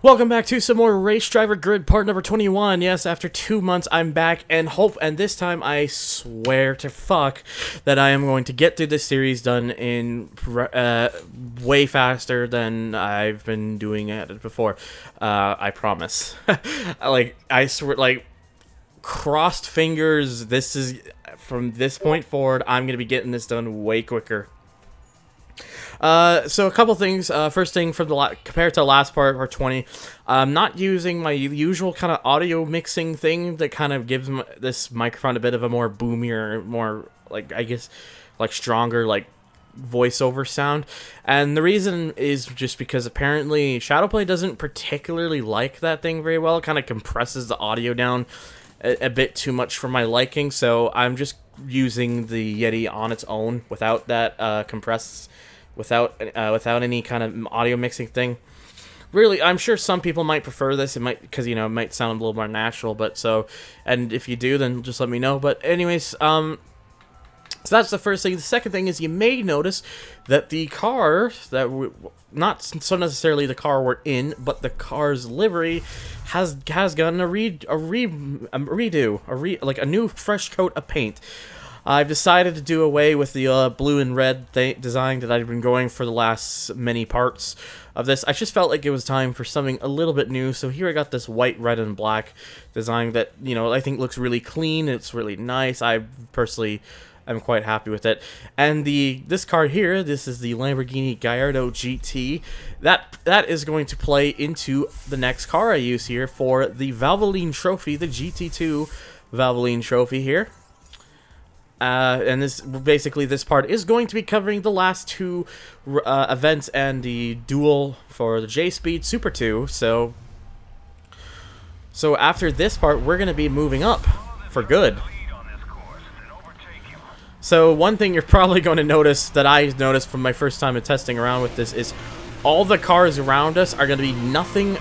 Welcome back to some more Race Driver Grid part number 21. Yes, after 2 months, I'm back, and this time I swear to fuck that I am going to get through this series done in way faster than I've been doing it before. I promise. I swear, crossed fingers. This is, from this point forward, I'm going to be getting this done way quicker. So a couple things. First thing, from compared to the last part 20, I'm not using my usual kind of audio mixing thing that kind of gives this microphone a bit of a more boomier, more, stronger, voiceover sound. And the reason is just because apparently Shadowplay doesn't particularly like that thing very well. It kind of compresses the audio down a bit too much for my liking, so I'm just using the Yeti on its own without that without any kind of audio mixing thing. Really, I'm sure some people might prefer this. It might, because, it might sound a little more natural, and if you do, then just let me know. But anyways, so that's the first thing. The second thing is, you may notice that the car not so necessarily the car we're in, but the car's livery has gotten a new fresh coat of paint. I've decided to do away with the blue and red design that I've been going for the last many parts of this. I just felt like it was time for something a little bit new, so here I got this white, red, and black design that, I think looks really clean. It's really nice. I personally am quite happy with it. And this car here, this is the Lamborghini Gallardo GT. That is going to play into the next car I use here for the Valvoline Trophy, the GT2 Valvoline Trophy here. And this part is going to be covering the last two events and the duel for the J-Speed Super 2. So after this part, we're going to be moving up for good. So one thing you're probably going to notice that I noticed from my first time in testing around with this is all the cars around us are going to be nothing.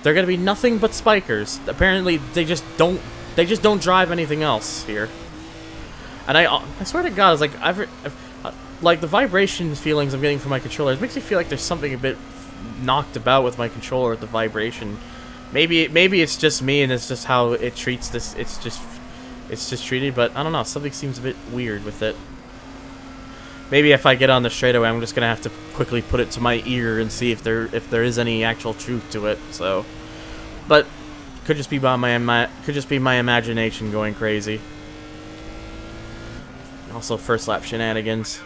They're going to be nothing but spikers. Apparently, they just don't drive anything else here. And I swear to God, it's like the vibration feelings I'm getting from my controller. It makes me feel like there's something a bit knocked about with my controller with the vibration. Maybe it's just me and it's just how it treats this. It's just treated, but I don't know. Something seems a bit weird with it. Maybe if I get on the straightaway, I'm just gonna have to quickly put it to my ear and see if there is any actual truth to it. So, but could just be my imagination going crazy. Also, first lap shenanigans.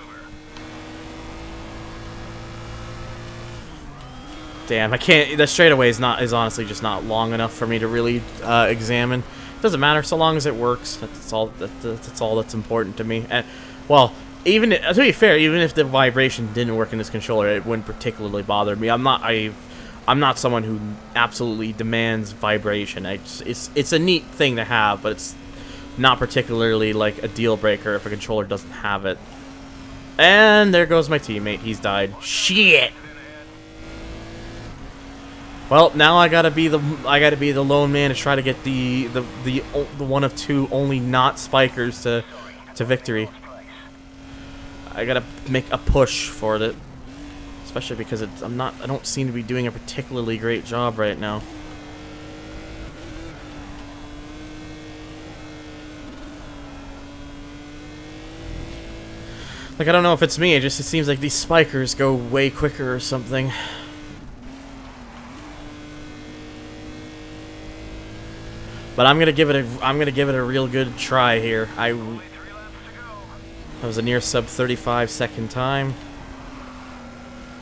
Damn, I can't. The straightaway is honestly just not long enough for me to really examine. Doesn't matter so long as it works. That's all that's important to me. And well, even to be fair, even if the vibration didn't work in this controller, it wouldn't particularly bother me. I'm not someone who absolutely demands vibration. It's a neat thing to have, but it's not particularly like a deal breaker if a controller doesn't have it. And there goes my teammate. He's died. Shit. Well, now I gotta be the lone man to try to get the one of two only not spikers to victory. I gotta make a push for it, especially because I don't seem to be doing a particularly great job right now. I don't know if it's me. It seems like these spikers go way quicker or something. But I'm gonna give it a real good try here. That was a near sub 35-second time.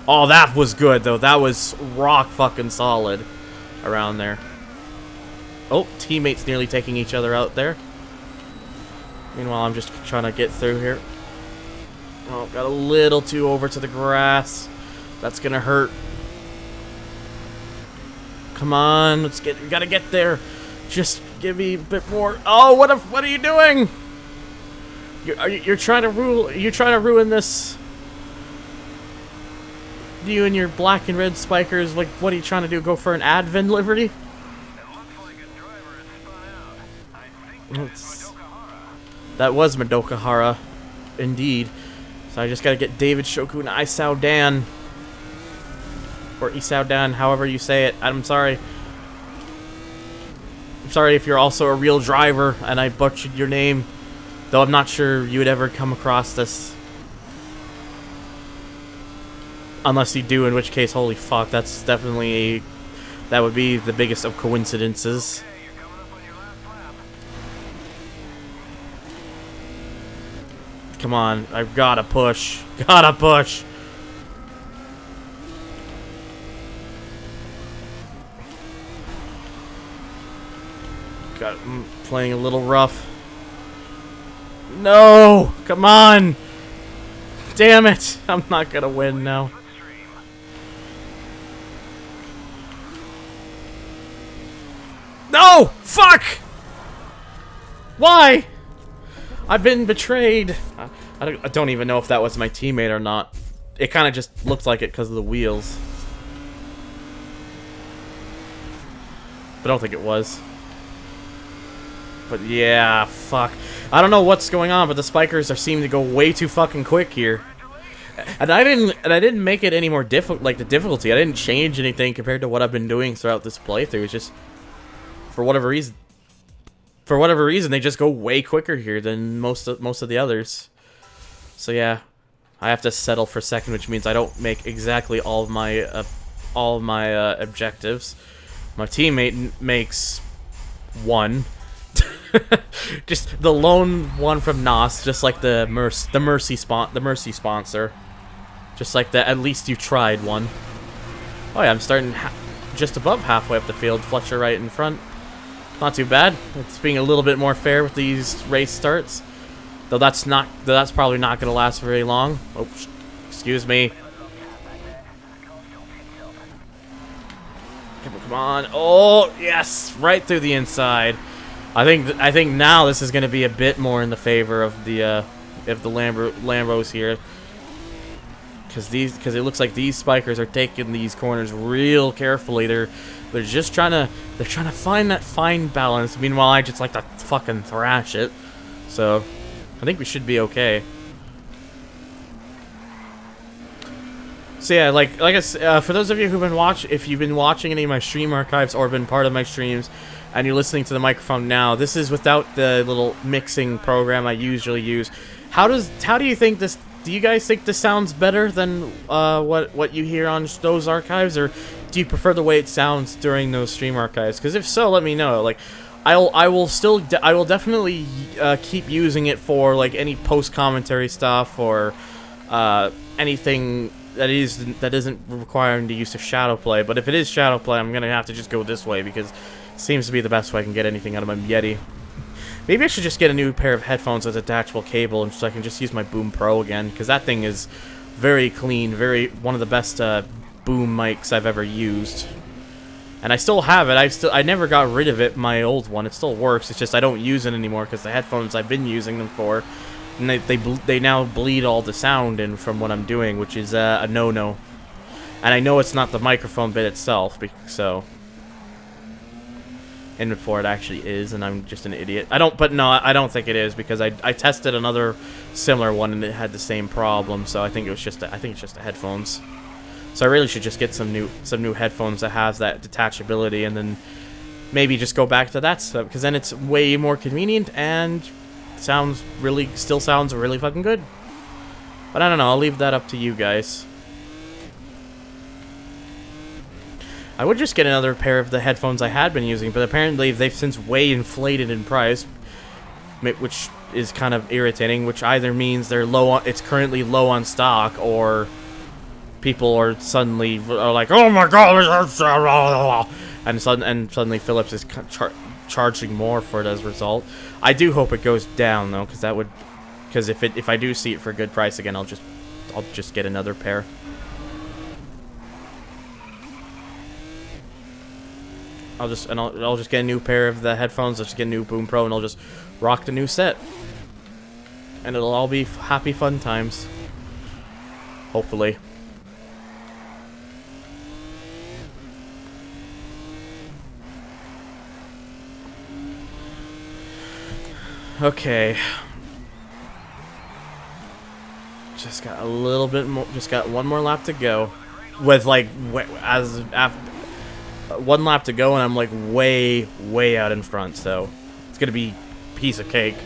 Oh, that was good though. That was rock fucking solid around there. Oh, teammates nearly taking each other out there. Meanwhile, I'm just trying to get through here. Oh, got a little too over to the grass. That's gonna hurt. Come on, we gotta get there. Just give me a bit more. Oh, what are you doing? You're trying to ruin this. You and your black and red spikers. What are you trying to do? Go for an Advent livery? That was Madoka Hara, indeed. So I just gotta get David Shoku and Isao Dan. or Isaudan, however you say it. I'm sorry. I'm sorry if you're also a real driver and I butchered your name, though I'm not sure you would ever come across this. Unless you do, in which case, holy fuck, that's definitely that would be the biggest of coincidences. Come on, I've gotta push. Gotta push. I'm playing a little rough. No! Come on! Damn it! I'm not gonna win now. No! Fuck! Why? I've been betrayed. I don't even know if that was my teammate or not. It kind of just looked like it because of the wheels. But I don't think it was. But yeah, fuck. I don't know what's going on, but the spikers are seeming to go way too fucking quick here. And I didn't make it any more difficult, like the difficulty. I didn't change anything compared to what I've been doing throughout this playthrough. It's just for whatever reason, they just go way quicker here than most of the others. So yeah, I have to settle for second, which means I don't make exactly all of my objectives. My teammate makes one. Just the lone one from Nos, just like the mercy sponsor. Just like that, at least you tried one. Oh yeah, I'm starting just above halfway up the field. Fletcher right in front. Not too bad. It's being a little bit more fair with these race starts. Though that's probably not going to last very long. Oh, excuse me. Come on. Oh, yes, right through the inside. I think now this is going to be a bit more in the favor of the Lambos here, because it looks like these spikers are taking these corners real carefully. They're just trying to find that fine balance. Meanwhile, I just like to fucking thrash it. So I think we should be okay. So yeah, like I said, for those of you who've been if you've been watching any of my stream archives or been part of my streams, and you're listening to the microphone now, this is without the little mixing program I usually use. How do you think this? Do you guys think this sounds better than what you hear on those archives, or do you prefer the way it sounds during those stream archives? Because if so, let me know. Like, I will definitely keep using it for like any post commentary stuff or anything that isn't requiring the use of shadow play. But if it is shadow play, I'm gonna have to just go this way because it seems to be the best way I can get anything out of my Yeti. Maybe I should just get a new pair of headphones with attachable cable, and so I can just use my Boom Pro again, because that thing is very clean, one of the best boom mics I've ever used. And I still have it. I never got rid of it. My old one, it still works. It's just I don't use it anymore because the headphones I've been using them for, and they now bleed all the sound in from what I'm doing, which is a no-no. And I know it's not the microphone bit itself, so. And before it actually is, and I'm just an idiot. I don't think it is, because I tested another similar one and it had the same problem. So I think it's just the headphones. So I really should just get some new headphones that has that detachability, and then maybe just go back to that stuff, because then it's way more convenient and still sounds really fucking good. But I don't know. I'll leave that up to you guys. I would just get another pair of the headphones I had been using, but apparently they've since way inflated in price, which is kind of irritating, which either means it's currently low on stock, or people are like, oh my god, and suddenly Philips is charging more for it as a result. I do hope it goes down though, because if I do see it for a good price again, I'll just get another pair. I'll just get a new pair of the headphones. I'll just get a new Boom Pro, and I'll just rock the new set. And it'll all be happy fun times. Hopefully. Okay. Just got a little bit more. Just got one more lap to go. with like as after one lap to go, and I'm like way out in front. So it's gonna be a piece of cake.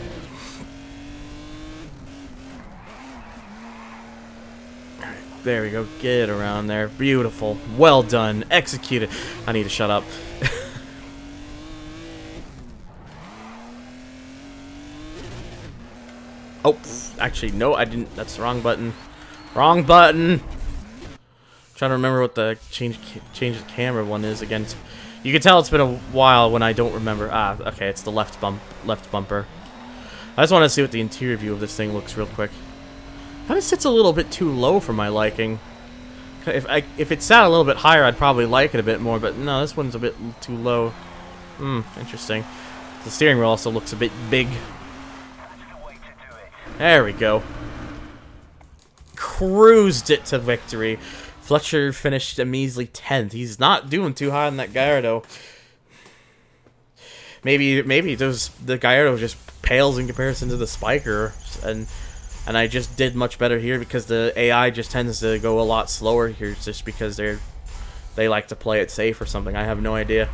There we go. Get around there. Beautiful. Well done. Executed. I need to shut up. Oh, actually, no, I didn't. That's the wrong button. Wrong button. Trying to remember what the change the camera one is again. You can tell it's been a while when I don't remember. Ah, okay, it's the left bumper. I just want to see what the interior view of this thing looks real quick. Kind of sits a little bit too low for my liking. If it sat a little bit higher, I'd probably like it a bit more, but no, this one's a bit too low. Interesting. The steering wheel also looks a bit big. There we go. Cruised it to victory. Fletcher finished a measly 10th. He's not doing too high on that Gallardo. Maybe the Gallardo just pales in comparison to the Spiker, and I just did much better here because the AI just tends to go a lot slower here just because they like to play it safe or something. I have no idea.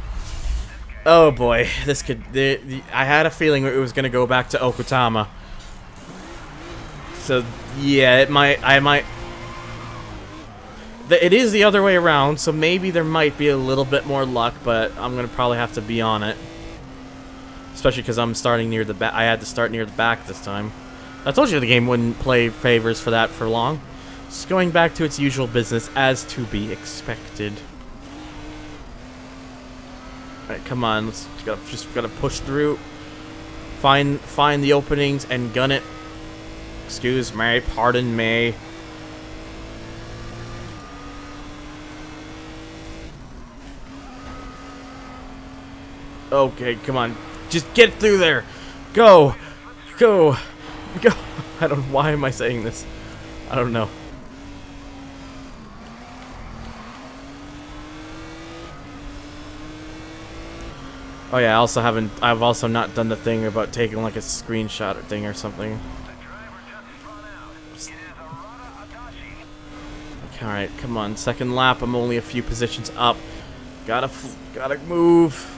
Oh boy, this could. I had a feeling it was gonna go back to Okutama. So yeah, I might. It is the other way around, so maybe there might be a little bit more luck, but I'm gonna probably have to be on it. Especially because I'm starting near the back. I had to start near the back this time. I told you the game wouldn't play favors for that for long. Just going back to its usual business, as to be expected. Alright, come on. Let's just gotta push through. Find the openings and gun it. Excuse me, pardon me. Okay, come on. Just get through there. Go. Go. Go. I don't. Why am I saying this? I don't know. Oh yeah, I've also not done the thing about taking like a screenshot or thing or something. Okay, alright, come on. Second lap, I'm only a few positions up. Gotta move.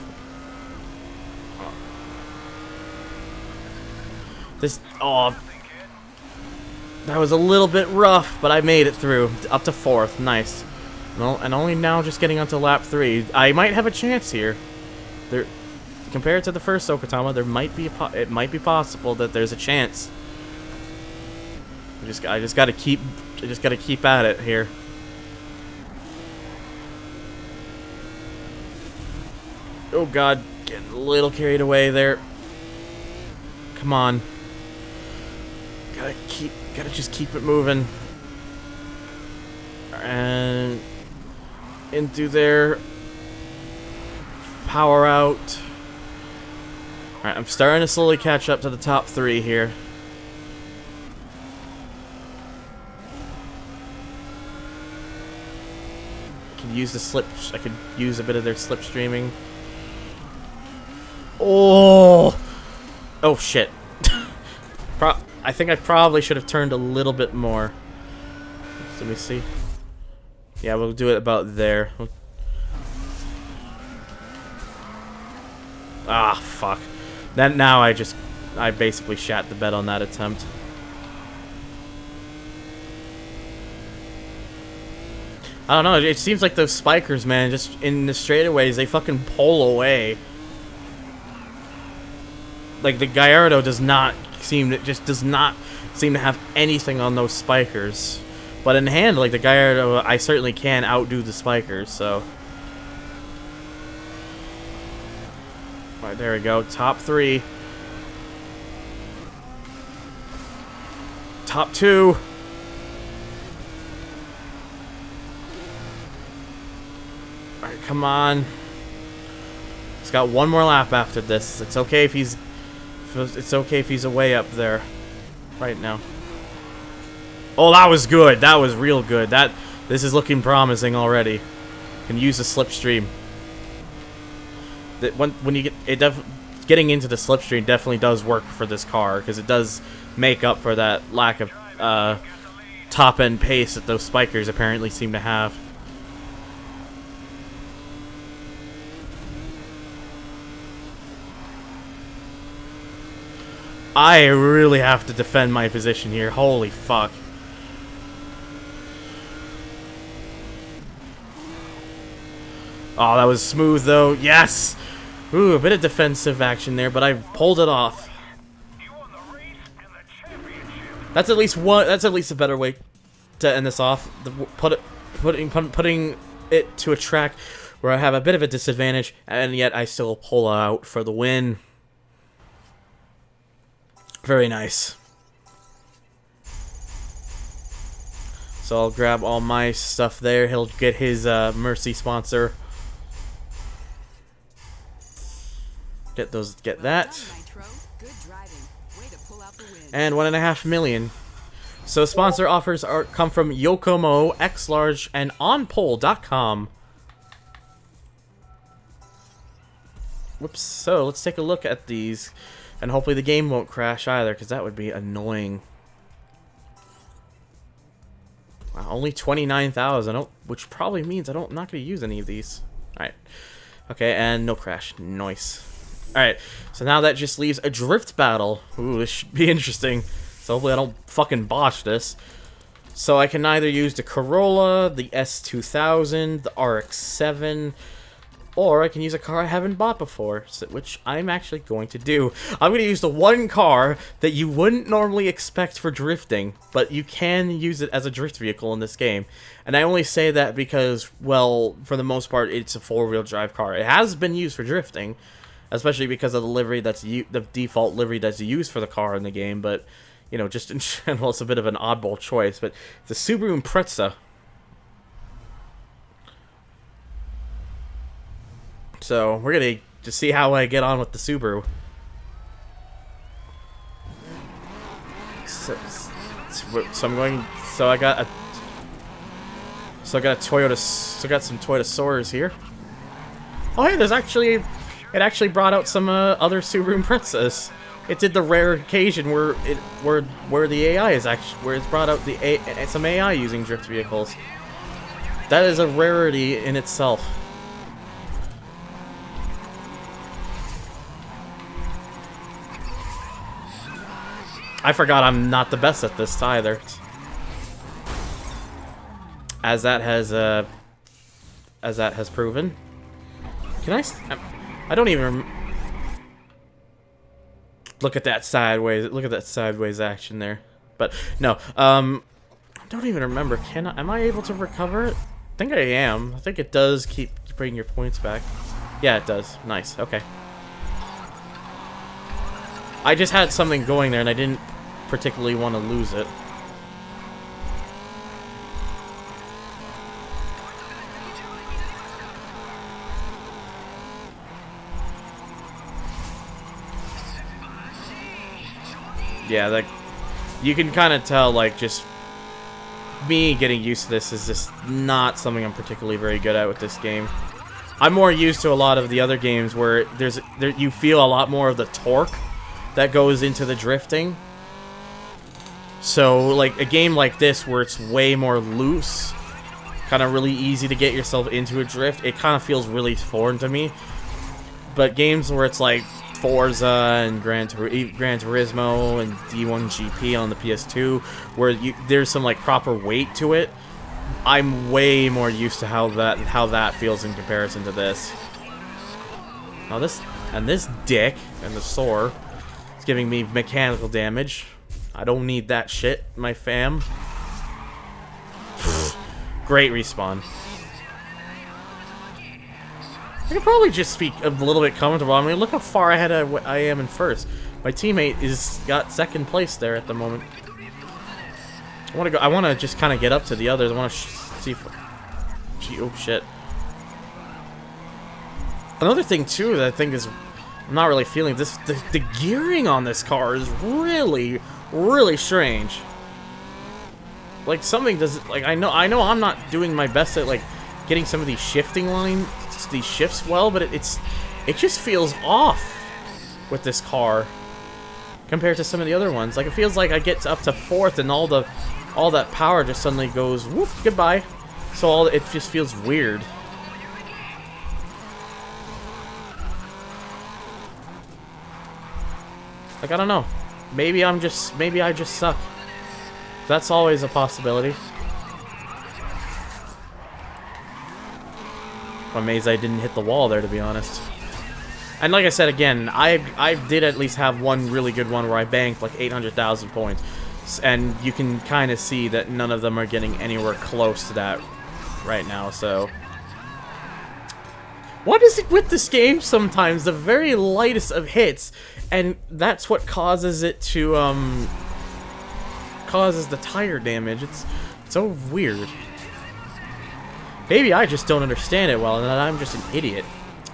That was a little bit rough, but I made it through. Up to 4th, nice. Well, and only now just getting onto lap 3. I might have a chance here. Compared to the first Okutama, it might be possible that there's a chance. I just gotta keep at it here. Oh god, getting a little carried away there. Come on. Gotta just keep it moving. And into there. Power out. Alright, I'm starting to slowly catch up to the top 3 here. I could use a bit of their slipstreaming. Oh! Oh shit. I think I probably should have turned a little bit more. Let me see. Yeah, we'll do it about there. Ah, fuck. Then now I basically shat the bed on that attempt. I don't know, it seems like those spikers, man, just in the straightaways, they fucking pull away. Like the Gallardo does not seem to have anything on those spikers. But in hand, like the Gallardo, I certainly can outdo the spikers, so. Alright, there we go. Top 3. Top 2. Alright, come on. He's got one more lap after this. It's okay if he's away up there right now. Oh, that was good. That was real good. This is looking promising already. Can use the slipstream. When you getting into the slipstream definitely does work for this car because it does make up for that lack of top end pace that those spikers apparently seem to have. I really have to defend my position here. Holy fuck. Oh, that was smooth though. Yes! Ooh, a bit of defensive action there, but I pulled it off. That's at least one. That's at least a better way to end this off. Putting it to a track where I have a bit of a disadvantage, and yet I still pull out for the win. Very nice. So I'll grab all my stuff there. He'll get his Mercy sponsor. Get that. And 1.5 million. So sponsor offers come from Yokomo, X-Large, and OnPole.com. Whoops. So let's take a look at these. And hopefully the game won't crash either, because that would be annoying. Wow, only 29,000, which probably means I'm not going to use any of these. Alright. Okay, and no crash. Nice. Alright, so now that just leaves a drift battle. Ooh, this should be interesting. So hopefully I don't fucking botch this. So I can either use the Corolla, the S2000, the RX-7, or I can use a car I haven't bought before, which I'm actually going to do. I'm going to use the one car that you wouldn't normally expect for drifting, but you can use it as a drift vehicle in this game. And I only say that because, well, for the most part, it's a four-wheel drive car. It has been used for drifting, especially because of the livery the default livery that's used for the car in the game, but, you know, just in general, it's a bit of an oddball choice. But the Subaru Impreza. So we're gonna just see how I get on with the Subaru. So I'm going. So I got a Toyota. So I got some Toyota Soarers here. Oh hey, there's actually it actually brought out some other Subaru Imprezas. It did the rare occasion where the AI is actually it's brought out some AI using drift vehicles. That is a rarity in itself. I forgot I'm not the best at this either. As that has proven. Can I don't even look at that sideways. Look at that sideways action there. But no, I don't even remember. Am I able to recover it? I think I am. I think it does keep bringing your points back. Yeah, it does. Nice. Okay. I just had something going there and I didn't particularly want to lose it. Yeah, like you can kind of tell, like, just me getting used to this is just not something I'm particularly very good at with this game. I'm more used to a lot of the other games where you feel a lot more of the torque that goes into the drifting. So, like, a game like this where it's way more loose, kind of really easy to get yourself into a drift, it kind of feels really foreign to me. But games where it's like Forza and Gran Turismo and D1 GP on the PS2, where there's some, like, proper weight to it, I'm way more used to how that feels in comparison to this. Now this dick and the Soar is giving me mechanical damage. I don't need that shit, my fam. Great respawn. I could probably just be a little bit comfortable. I mean, look how far ahead I am in first. My teammate got second place there at the moment. I want to just kind of get up to the others. I want to see if... oh, shit. Another thing, too, that I think is... I'm not really feeling this... The gearing on this car is really strange. Like, something doesn't... Like, I know I'm not doing my best at, like, getting some of these shifting these shifts well, but it just feels off with this car compared to some of the other ones. Like, it feels like I get up to fourth and all that power just suddenly goes whoop, goodbye. So it just feels weird. Like, I don't know. Maybe I just suck. That's always a possibility. I'm amazed I didn't hit the wall there, to be honest. And like I said again, I did at least have one really good one where I banked like 800,000 points. And you can kind of see that none of them are getting anywhere close to that right now, so... What is it with this game sometimes? The very lightest of hits, and that's what causes it to, causes the tire damage. It's so weird. Maybe I just don't understand it well, and that I'm just an idiot.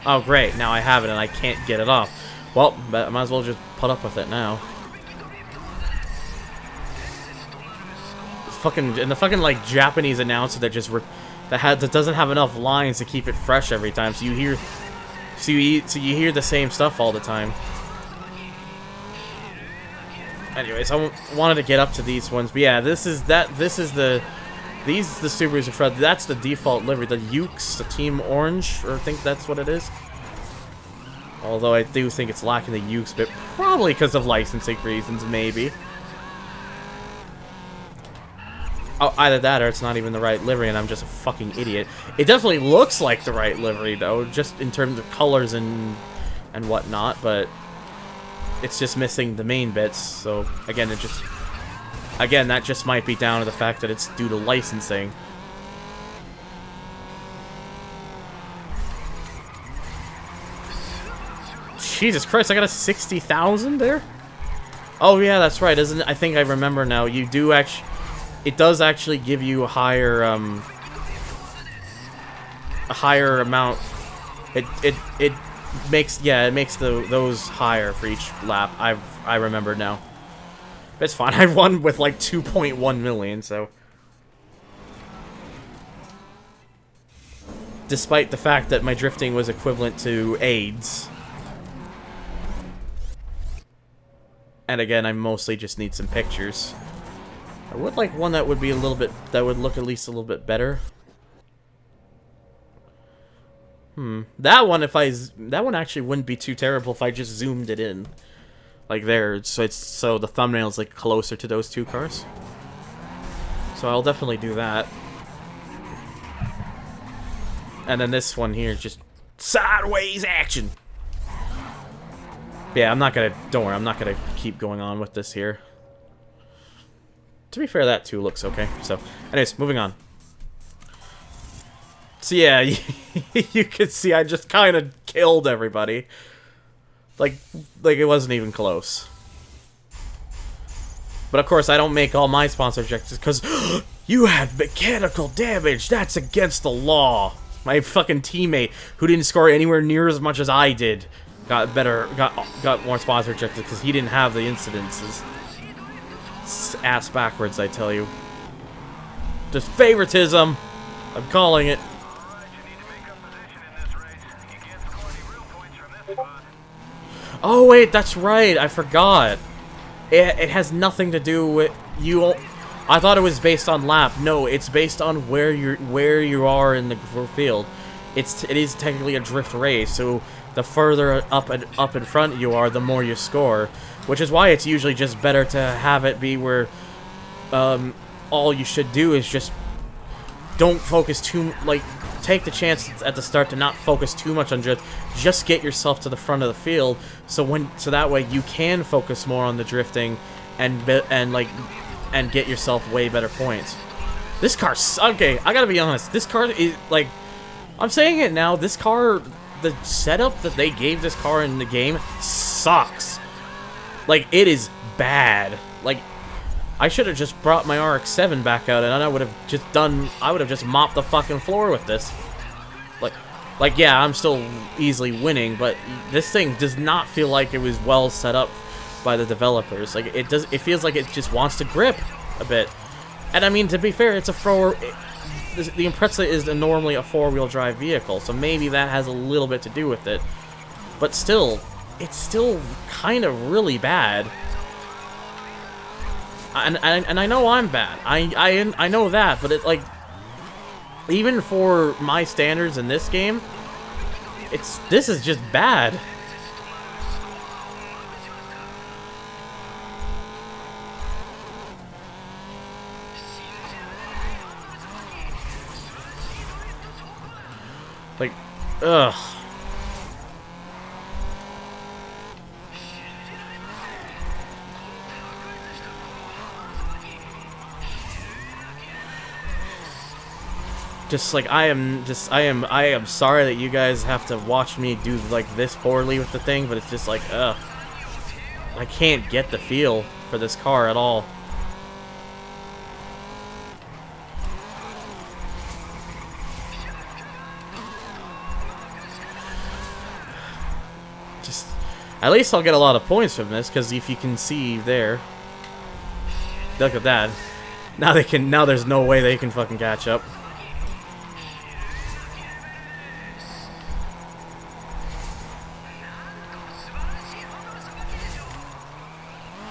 Oh, great. Now I have it, and I can't get it off. Well, but I might as well just put up with it now. The fucking like Japanese announcer that just that doesn't have enough lines to keep it fresh every time, so you hear the same stuff all the time. Anyways, I wanted to get up to these ones, but yeah, the Subarus are front. That's the default livery. The Ukes, the Team Orange, or I think that's what it is. Although I do think it's lacking the Ukes, but probably because of licensing reasons, maybe. Oh, either that or it's not even the right livery and I'm just a fucking idiot. It definitely looks like the right livery, though, just in terms of colors and whatnot, but it's just missing the main bits, so again, that just might be down to the fact that it's due to licensing. Jesus Christ, I got a 60,000 there? Oh yeah, that's right, isn't it? I think I remember now. You do actually... It does actually give you a higher amount. It makes those higher for each lap. I remember now. It's fine. I won with like 2.1 million, so despite the fact that my drifting was equivalent to AIDS. And again, I mostly just need some pictures. I would like one that would be that would look at least a little bit better. That one actually wouldn't be too terrible if I just zoomed it in. Like there, so the thumbnail's like closer to those two cars. So I'll definitely do that. And then this one here, just sideways action. Yeah, don't worry, I'm not gonna keep going on with this here. To be fair, that too looks okay. So, anyways, moving on. So yeah, you can see I just kind of killed everybody. Like it wasn't even close. But of course, I don't make all my sponsor objectives because you had mechanical damage. That's against the law. My fucking teammate who didn't score anywhere near as much as I did got more sponsor objectives because he didn't have the incidences. Ass backwards, I tell you. Just favoritism. I'm calling it. Oh wait, that's right. I forgot. It has nothing to do with you. I thought it was based on lap. No, it's based on where you are in the field. It is technically a drift race. So the further up in front you are, the more you score. Which is why it's usually just better to have it be where all you should do is just don't focus take the chance at the start to not focus too much on drift. Just get yourself to the front of the field so that way you can focus more on the drifting and get yourself way better points. This car, okay, I gotta be honest. This car is like, I'm saying it now. This car, the setup that they gave this car in the game sucks. Like, it is bad. Like, I should have just brought my RX-7 back out, and I would have just mopped the fucking floor with this. Like, yeah, I'm still easily winning, but this thing does not feel like it was well set up by the developers. Like, it feels like it just wants to grip a bit. And I mean, to be fair, it's the Impreza is normally a four-wheel drive vehicle, so maybe that has a little bit to do with it. But still, it's still kind of really bad. And I know I'm bad. I know that, but like, even for my standards in this game, this is just bad. Like, ugh. Just like I am sorry that you guys have to watch me do like this poorly with the thing, but it's just like, ugh. I can't get the feel for this car at all. Just, at least I'll get a lot of points from this, because if you can see there, look at that. Now they can. Now there's no way they can fucking catch up.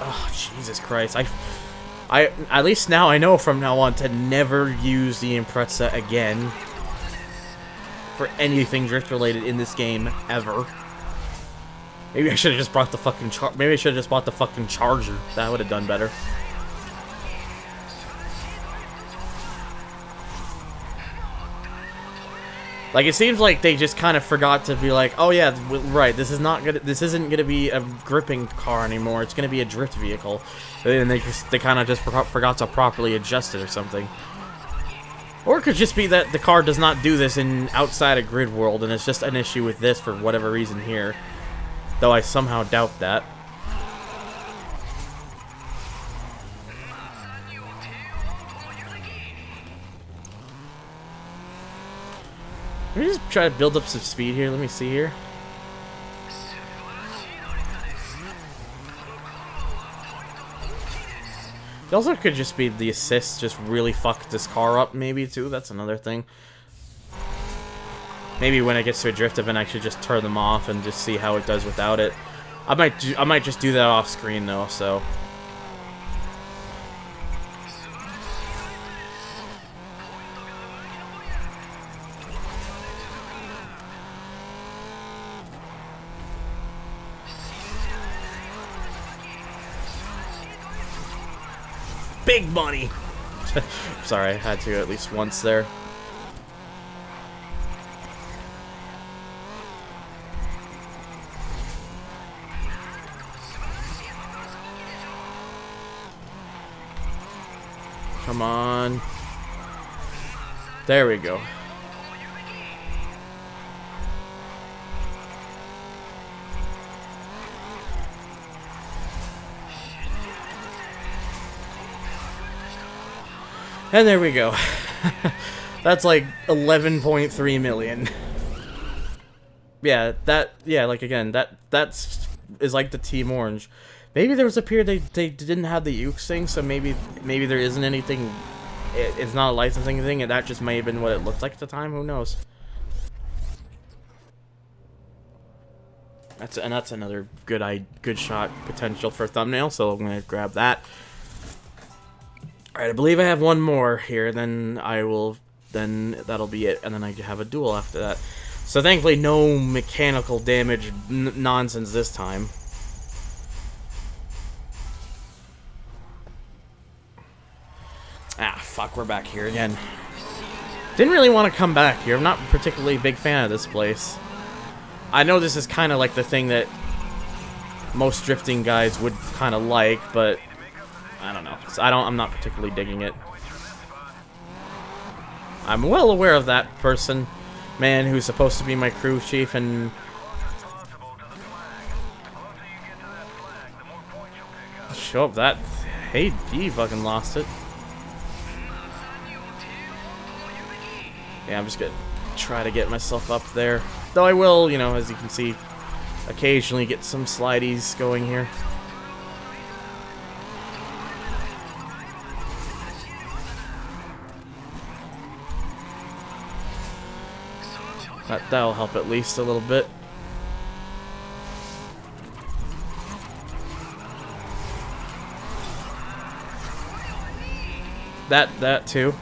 Oh, Jesus Christ. I at least now I know from now on to never use the Impreza again for anything drift related in this game ever. Maybe I should have just brought the fucking maybe I should have just bought the fucking Charger. That would have done better. Like, it seems like they just kind of forgot to be like, oh yeah, right, this isn't gonna be a gripping car anymore, it's gonna be a drift vehicle. And they kind of just forgot to properly adjust it or something. Or it could just be that the car does not do this in outside of GRiD world, and it's just an issue with this for whatever reason here. Though I somehow doubt that. Let me just try to build up some speed here. Let me see here. It also could just be the assist just really fucked this car up, maybe, too. That's another thing. Maybe when it gets to a drift event, I should just turn them off and just see how it does without it. I might just do that off screen, though, so... Big money! Sorry, I had to at least once there. Come on. There we go. And there we go. That's like 11.3 million. Yeah, like again, that's like the Team Orange. Maybe there was a period they didn't have the Ukes thing, so maybe there isn't anything. It's not a licensing thing, and that just may have been what it looked like at the time. Who knows? That's another good shot potential for a thumbnail. So I'm gonna grab that. Alright, I believe I have one more here, then that'll be it, and then I have a duel after that. So thankfully no mechanical damage nonsense this time. Ah, fuck, we're back here again. Didn't really want to come back here. I'm not particularly a big fan of this place. I know this is kind of like the thing that most drifting guys would kind of like, but I don't know. I'm not particularly digging it. I'm well aware of that man who's supposed to be my crew chief, and show up that. Hey, he fucking lost it. Yeah, I'm just gonna try to get myself up there. Though I will, you know, as you can see, occasionally get some slideys going here. That'll help at least a little bit. That too.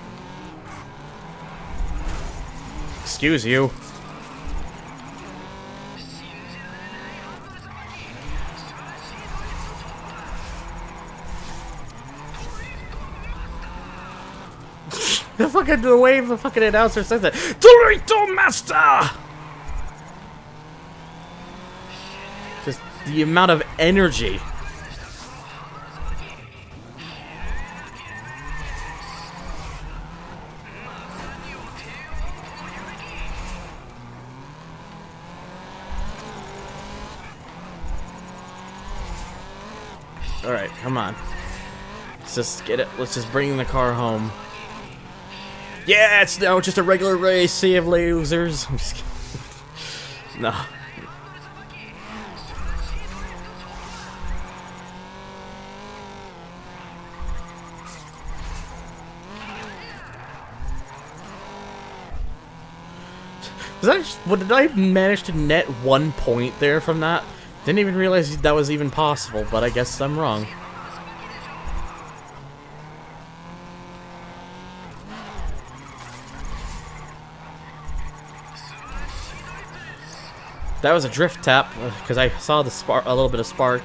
Excuse you. The way the fucking announcer says that. Dorito Meister! Just the amount of energy. Alright, come on. Let's just get it. Let's just bring the car home. Yeah, it's now just a regular race. Sea of losers. I'm just kidding. No. Did I manage to net 1 point there from that? Didn't even realize that was even possible, but I guess I'm wrong. That was a drift tap, because I saw the a little bit of spark.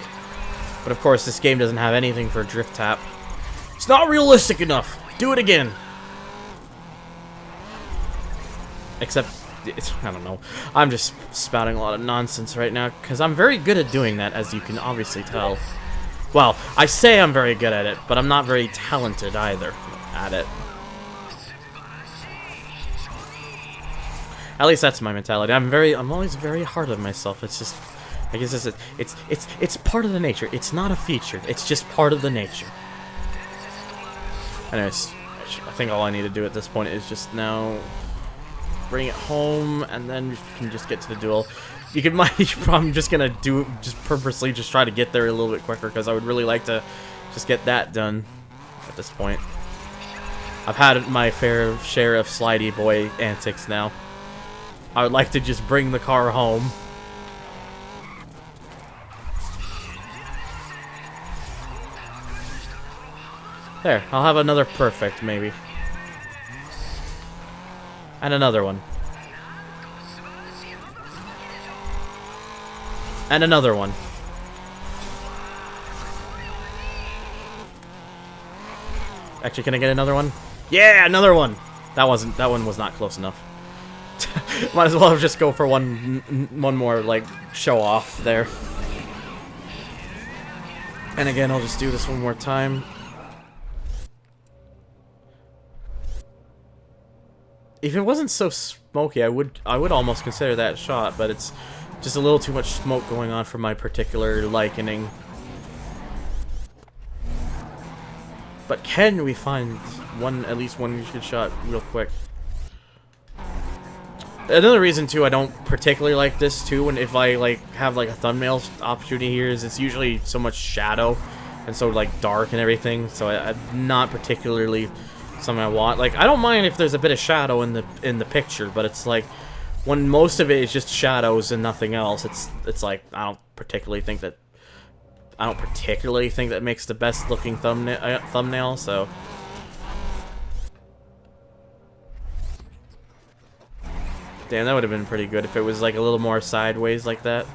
But of course, this game doesn't have anything for a drift tap. It's not realistic enough! Do it again! Except, I don't know. I'm just spouting a lot of nonsense right now, because I'm very good at doing that, as you can obviously tell. Well, I say I'm very good at it, but I'm not very talented either at it. At least that's my mentality. I'm always very hard on myself. It's just, I guess it's part of the nature. It's not a feature. It's just part of the nature. Anyways, I think all I need to do at this point is just now bring it home, and then we can just get to the duel. I'm just gonna purposely just try to get there a little bit quicker, because I would really like to just get that done at this point. I've had my fair share of slidey boy antics now. I would like to just bring the car home. There, I'll have another perfect, maybe. And another one. And another one. Actually, can I get another one? Yeah, another one! That one was not close enough. Might as well just go for one more, like, show off there. And again, I'll just do this one more time. If it wasn't so smoky, I would almost consider that shot, but it's just a little too much smoke going on for my particular likening. But can we find at least one good shot real quick? Another reason too I don't particularly like this too, and if I have a thumbnail opportunity here, is it's usually so much shadow and so dark and everything. So I'm not particularly something I want. Like, I don't mind if there's a bit of shadow in the picture, but it's like when most of it is just shadows and nothing else, it's like I don't particularly think that makes the best looking thumbnail. So damn, that would have been pretty good if it was like a little more sideways like that.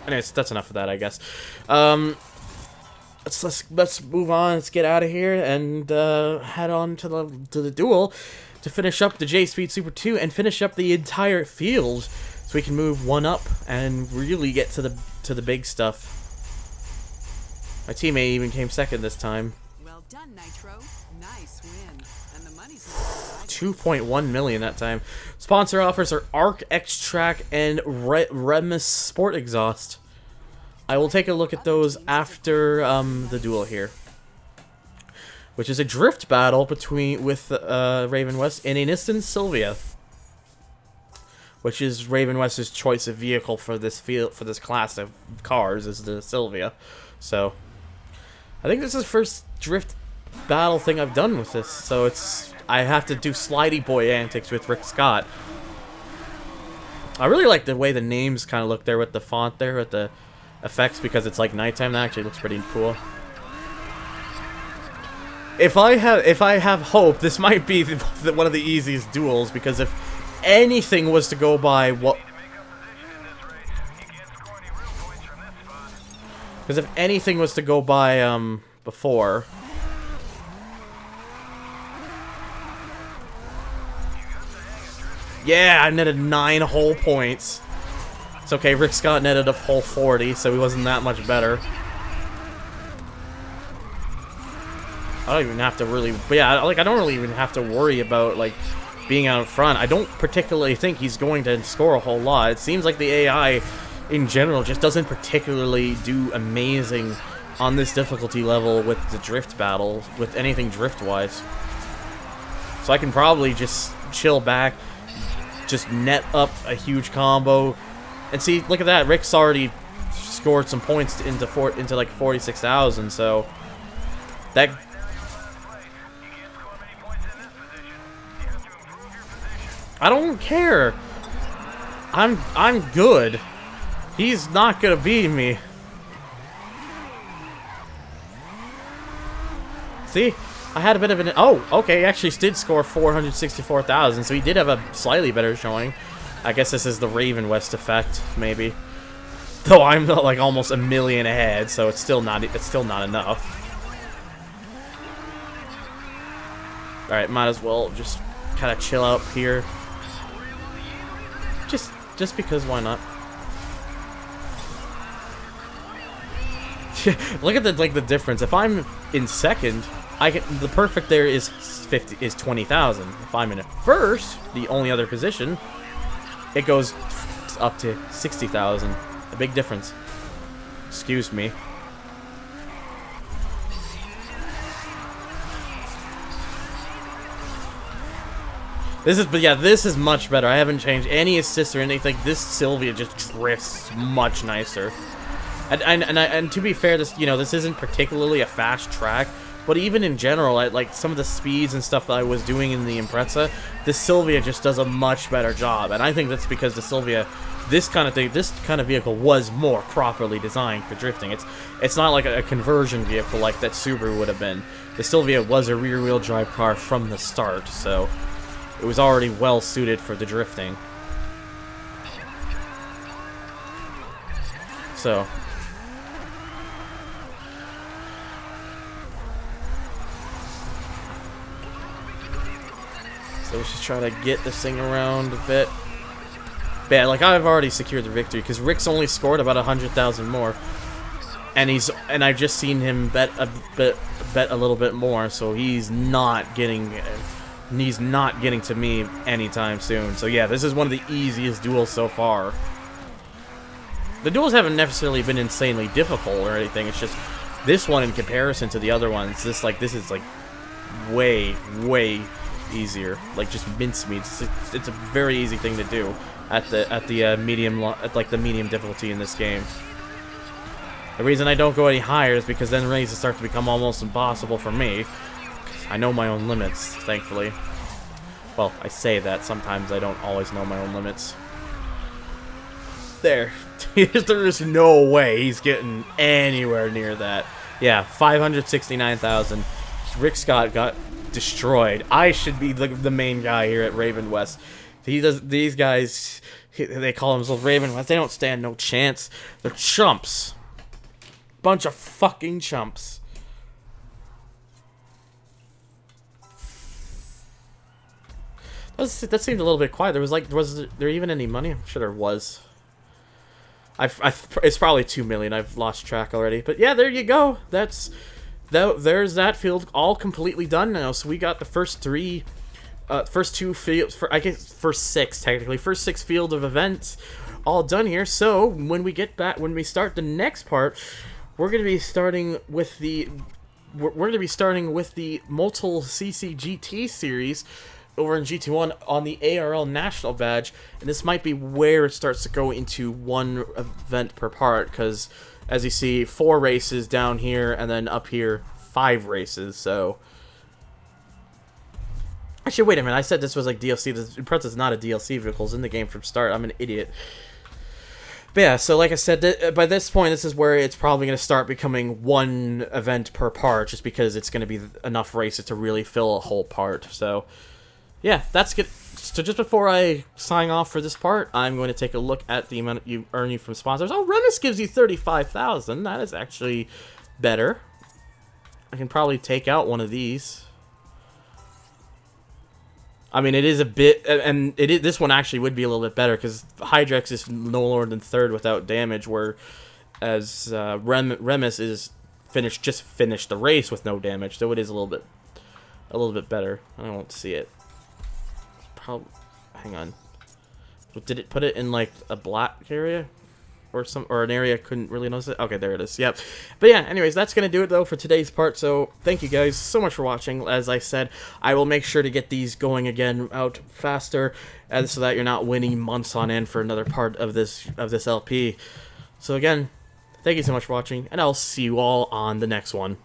Anyways, that's enough of that, I guess. Let's move on. Let's get out of here and head on to the duel to finish up the J-Speed Super 2 and finish up the entire field, so we can move one up and really get to the big stuff. My teammate even came second this time. Well done, Nitro. Nice win. And the money's 2.1 million that time. Sponsor offers are Arc, X-Track, and Remus Sport Exhaust. I will take a look at those after the duel here, which is a drift battle with Raven West and a Nissan Silvia, which is Raven West's choice of vehicle for this class of cars, is the Silvia. So I think this is the first drift battle thing I've done with this. So I have to do slidey boy antics with Rick Scott. I really like the way the names kind of look there with the font there with the effects, because it's like nighttime. That actually looks pretty cool. If I have hope, this might be one of the easiest duels, because if anything was to go by what before. Yeah, I netted 9 whole points. It's okay, Rick Scott netted a whole 40, so he wasn't that much better. I don't even have to really, but yeah, like I don't really even have to worry about like being out in front. I don't particularly think he's going to score a whole lot. It seems like the AI in general just doesn't particularly do amazing on this difficulty level with the drift battle, with anything drift-wise. So I can probably just chill back, just net up a huge combo, and see, look at that, Rick's already scored some points into like 46,000, so that... I don't care. I'm good. He's not gonna beat me. See? I had a bit of an... Oh, okay, he actually did score 464,000, so he did have a slightly better showing. I guess this is the Raven West effect, maybe. Though I'm like almost a million ahead, so it's still not enough. Alright, might as well just kind of chill out here. Just because, why not? Look at the difference. If I'm in second, the perfect there is 20,000. If I'm in first, the only other position, it goes up to 60,000. A big difference. Excuse me. This is much better. I haven't changed any assist or anything. This Sylvia just drifts much nicer. And to be fair, this isn't particularly a fast track, but even in general, like some of the speeds and stuff that I was doing in the Impreza, the Sylvia just does a much better job. And I think that's because the Sylvia, this kind of vehicle was more properly designed for drifting. It's not like a conversion vehicle like that Subaru would have been. The Sylvia was a rear-wheel drive car from the start, so it was already well suited for the drifting. So let's just try to get this thing around a bit. But yeah, like I've already secured the victory because Rick's only scored about 100,000 more, and I've just seen him bet a little bit more, so he's not getting to me anytime soon. So yeah, this is one of the easiest duels so far. The duels haven't necessarily been insanely difficult or anything. It's just this one in comparison to the other ones. This is like way easier. Like just mincemeat. It's a very easy thing to do at the medium difficulty in this game. The reason I don't go any higher is because then races start to become almost impossible for me. I know my own limits, thankfully. Well, I say that. Sometimes I don't always know my own limits. There. There's no way he's getting anywhere near that. Yeah, 569,000. Rick Scott got destroyed. I should be the main guy here at Raven West. These guys, they call themselves Raven West. They don't stand no chance. They're chumps. Bunch of fucking chumps. That seemed a little bit quiet. Was there even any money? I'm sure there was. It's probably 2 million. I've lost track already. But yeah, there you go. There's that field all completely done now. So we got the first two fields, first six technically, first 6 field of events all done here. So when we start the next part, we're gonna be starting with the Multiple CCGT series over in GT1 on the ARL National Badge, and this might be where it starts to go into 1 event per part, because as you see, 4 races down here, and then up here, 5 races, so... Actually, wait a minute, I said this was like DLC. This Impreza's not a DLC vehicle, it's in the game from start. I'm an idiot. But yeah, so like I said, by this point, this is where it's probably going to start becoming 1 event per part, just because it's going to be enough races to really fill a whole part, so... Yeah, that's good. So just before I sign off for this part, I'm going to take a look at the amount you earn from sponsors. Oh, Remus gives you 35,000. That is actually better. I can probably take out one of these. I mean, it is a bit, and this one actually would be a little bit better because Hydrex is no lower than third without damage, whereas Remus is just finished the race with no damage, so it is a little bit better. I won't see it. Probably, hang on. Did it put it in like a black area? Or an area I couldn't really notice it. Okay, there it is. Yep. But yeah, anyways, that's gonna do it though for today's part. So thank you guys so much for watching. As I said, I will make sure to get these going again out faster, and so that you're not waiting months on end for another part of this LP. So again, thank you so much for watching, and I'll see you all on the next one.